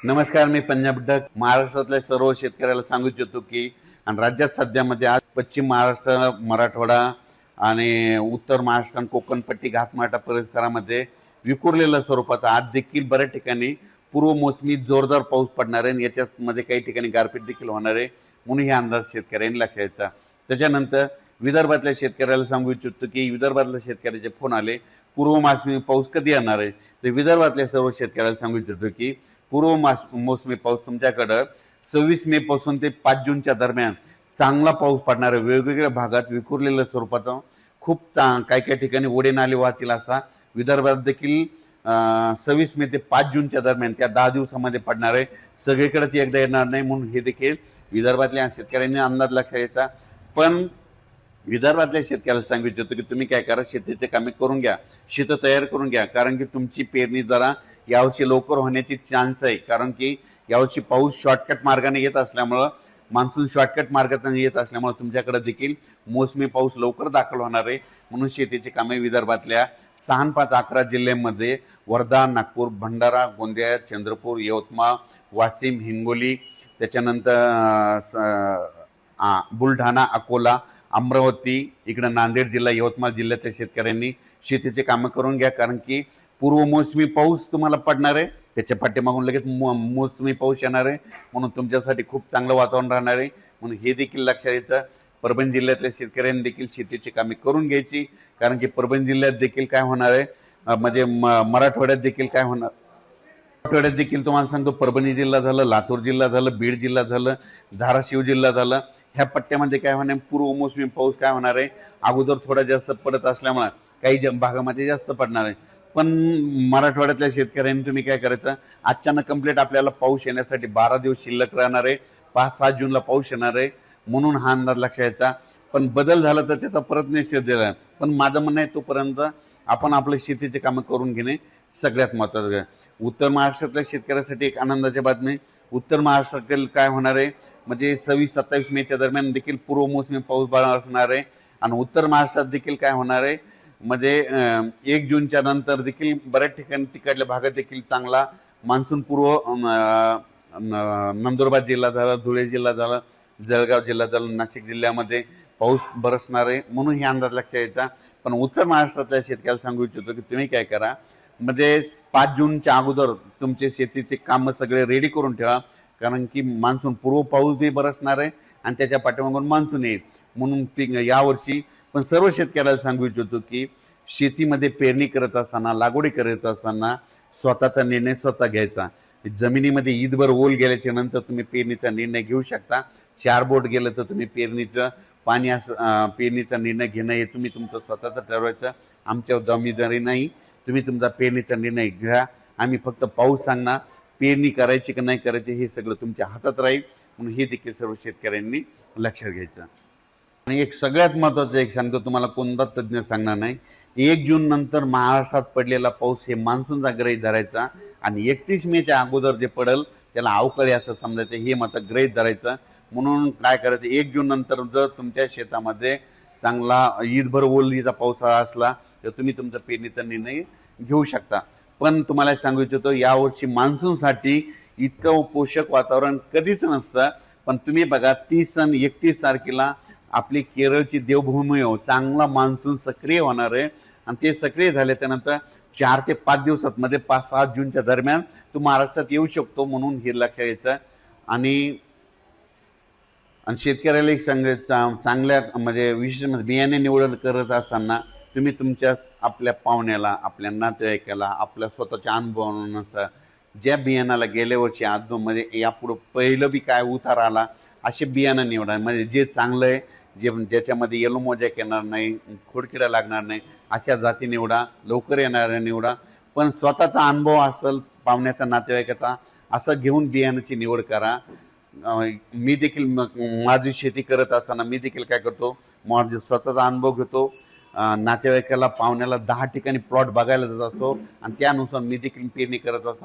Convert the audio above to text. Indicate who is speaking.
Speaker 1: नमस्कार, मी पंजाब डक महाराष्ट्रातल्या सर्व शेतकऱ्याला सांगू इच्छितो की आणि राज्यात सध्यामध्ये आज पश्चिम महाराष्ट्र, मराठवाडा आणि उत्तर महाराष्ट्र आणि कोकणपट्टी घाटमाटा परिसरामध्ये विखुरलेल्या स्वरूपाचा आज देखील बऱ्याच ठिकाणी पूर्व मोसमी जोरदार पाऊस पडणार आहे आणि याच्यामध्ये काही ठिकाणी गारपीट देखील होणार आहे म्हणून हे अंदाज शेतकऱ्यांनी लक्षात घ्यायचा। त्याच्यानंतर विदर्भातल्या शेतकऱ्याला सांगू इच्छितो की विदर्भातल्या शेतकऱ्याचे फोन आले पूर्व मोसमी पाऊस कधी येणार आहे। तर विदर्भातल्या सर्व शेतकऱ्याला सांगू इच्छितो की पूर्व मोसमी पाऊस तुमच्याकडं 26 मे पासून ते 5 जूनच्या दरम्यान चांगला पाऊस पडणार आहे। वेगवेगळ्या भागात विखुरलेल्या स्वरूपाचा खूप काही काही ठिकाणी ओढे नाले वाहतील असा विदर्भात देखील 26 मे ते 5 जूनच्या दरम्यान त्या 10 दिवसामध्ये पडणार आहे। सगळीकडे ती एकदा येणार नाही म्हणून हे देखील विदर्भातल्या शेतकऱ्यांनी अंदाज लक्षात घ्यायचा। पण विदर्भातल्या शेतकऱ्याला सांगू इच्छितो की तुम्ही काय करा, शेतीचे कामे करून घ्या, शेत तयार करून घ्या, कारण की तुमची पेरणी जरा यावर्षी लवकर होण्याची चान्स आहे। कारण की यावर्षी पाऊस शॉर्टकट मार्गाने येत असल्यामुळं, मान्सून शॉर्टकट मार्गाने येत असल्यामुळे तुमच्याकडे देखील मोसमी पाऊस लवकर दाखल होणार आहे। म्हणून शेतीची कामे विदर्भातल्या 6, 5, 11 जिल्ह्यांमध्ये वर्धा, नागपूर, भंडारा, गोंदिया, चंद्रपूर, यवतमाळ, वाशिम, हिंगोली, त्याच्यानंतर बुलढाणा, अकोला, अमरावती, इकडे नांदेड जिल्हा, यवतमाळ जिल्ह्यातल्या शेतकऱ्यांनी शेतीचे कामं करून घ्या। कारण की पूर्व मोसमी पाऊस तुम्हाला पडणार आहे, त्याच्या पाठीमागून लगेच मोसमी पाऊस येणार आहे म्हणून तुमच्यासाठी खूप चांगलं वातावरण राहणार आहे। म्हणून हे देखील लक्षात घ्यायचं। परभणी जिल्ह्यातल्या शेतकऱ्यांनी देखील शेतीची कामे करून घ्यायची, कारण की परभणी जिल्ह्यात देखील काय होणार आहे, म्हणजे मराठवाड्यात देखील काय होणार, मराठवाड्यात देखील तुम्हाला सांगतो परभणी जिल्हा झालं, लातूर जिल्हा झालं, बीड जिल्हा झालं, धाराशिव जिल्हा झालं, ह्या पट्ट्यामध्ये काय होणार, पूर्व मोसमी पाऊस काय होणार आहे, अगोदर थोडा जास्त पडत असल्यामुळे काही भागामध्ये जास्त पडणार आहे। पण मराठवाड्यातल्या शेतकऱ्यांनी तुम्ही काय करायचं, अचानक कंप्लीट आपल्याला पाऊस येण्यासाठी 12 दिवस शिल्लक राहणार आहे, 5-7 जूनला पाऊस येणार आहे म्हणून हा अंदाज लक्षात घ्यायचा। पण बदल झाला तर त्याचा परत निश्चित दिला। पण माझं म्हणणं आहे तोपर्यंत आपण आपल्या शेतीचे कामं करून घेणे सगळ्यात महत्त्वाचं आहे। उत्तर महाराष्ट्रातल्या शेतकऱ्यासाठी एक आनंदाची बातमी, उत्तर महाराष्ट्रातील काय होणार आहे, म्हणजे 26-27 मेच्या दरम्यान देखील पूर्व मोसमी पाऊस असणार आहे आणि उत्तर महाराष्ट्रात देखील काय होणार आहे, म्हणजे 1 जूनच्या नंतर देखील बऱ्याच ठिकाणी तिकडल्या भागात देखील चांगला मान्सून पूर्व नंदुरबार जिल्हा झाला, धुळे जिल्हा झाला, जळगाव जिल्हा झाला, नाशिक जिल्ह्यामध्ये पाऊस बरसणार आहे म्हणून हे अंदाज लक्षात यायचा। पण उत्तर महाराष्ट्रातल्या शेतकऱ्याला सांगू इच्छितो की तुम्ही काय करा, म्हणजे 5 जूनच्या अगोदर तुमचे शेतीचे कामं सगळे रेडी करून ठेवा, कारण की मान्सून पूर्व पाऊस बी बरसणार आहे आणि त्याच्या पाठीमागून मान्सून येईल म्हणून पीक यावर्षी। पण सर्व शेतकऱ्याला सांगू इच्छितो की शेतीमध्ये पेरणी करत असताना, लागवडी करत असताना स्वतःचा निर्णय स्वतः घ्यायचा। जमिनीमध्ये ईदभर ओल गेल्याच्या नंतर तुम्ही पेरणीचा निर्णय घेऊ शकता। 4 बोट गेलं तर तुम्ही पेरणीचा निर्णय घेणं हे तुम्ही तुमचं स्वतःचं ठरवायचं, आमच्या जबाबदारी नाही। तुम्ही तुमचा पेरणीचा निर्णय घ्या, आम्ही फक्त पाऊस सांगणार, पेरणी करायची की नाही करायची हे सगळं तुमच्या हातात राहील म्हणून हे देखील सर्व शेतकऱ्यांनी लक्षात घ्यायचं। आणि एक सगळ्यात महत्त्वाचं एक सांगतो तुम्हाला, कोणता तज्ज्ञ सांगणार नाही, 1 जून नंतर महाराष्ट्रात पडलेला पाऊस हे मान्सूनचा गृहीत धरायचा आणि 31 मेच्या अगोदर जे पडेल त्याला अवकाळी असं समजायचं, हे मात्र गृहीत धरायचं। म्हणून काय करायचं, 1 जून नंतर जर तुमच्या शेतामध्ये चांगला ईदभर ओलीचा पावसाळा असला तर तुम्ही तुमचा पेरणीचा निर्णय घेऊ शकता। पण तुम्हाला सांगू इच्छितो यावर्षी मान्सूनसाठी इतकं पोषक वातावरण कधीच नसतं। पण तुम्ही बघा 30 आणि 31 तारखेला आपली केरळची देवभूमी हो, चांगला मान्सून सक्रिय होणार आहे आणि ते सक्रिय झाल्याच्या नंतर 4 ते 5 दिवसांमध्ये 5-7 जूनच्या दरम्यान तो महाराष्ट्रात येऊ शकतो म्हणून हे लक्षात घ्यायचं। आणि शेतकऱ्याला एक चांगल्या म्हणजे विशेष बियाणे निवड करत असताना तुम्ही तुमच्या आपल्या पाहुण्याला, आपल्या नातेवाईकाला, आपल्या स्वतःच्या अनुभवानुसार ज्या बियाणाला गेल्या वर्षी आदोमध्ये यापुढं पहिलं बी काय उतार आला असे बियाणं निवडा, म्हणजे जे चांगलं आहे, ज्याच्यामध्ये येलो मोजॅक येणार नाही, खोडकिडा लागणार नाही अशा जाती निवडा, लवकर येणाऱ्या निवडा। पण स्वतःचा अनुभव असेल, पाहुण्याचा, नातेवाईकाचा, असं घेऊन बियाणाची निवड करा। मी देखील माझी शेती करत असताना मी देखील काय करतो, माझा स्वतःचा अनुभव घेतो, नातेवाईकाला, पाहुण्याला 10 ठिकाणी प्लॉट बघायला जात असतो आणि त्यानुसार मी देखील पेरणी करत असतो।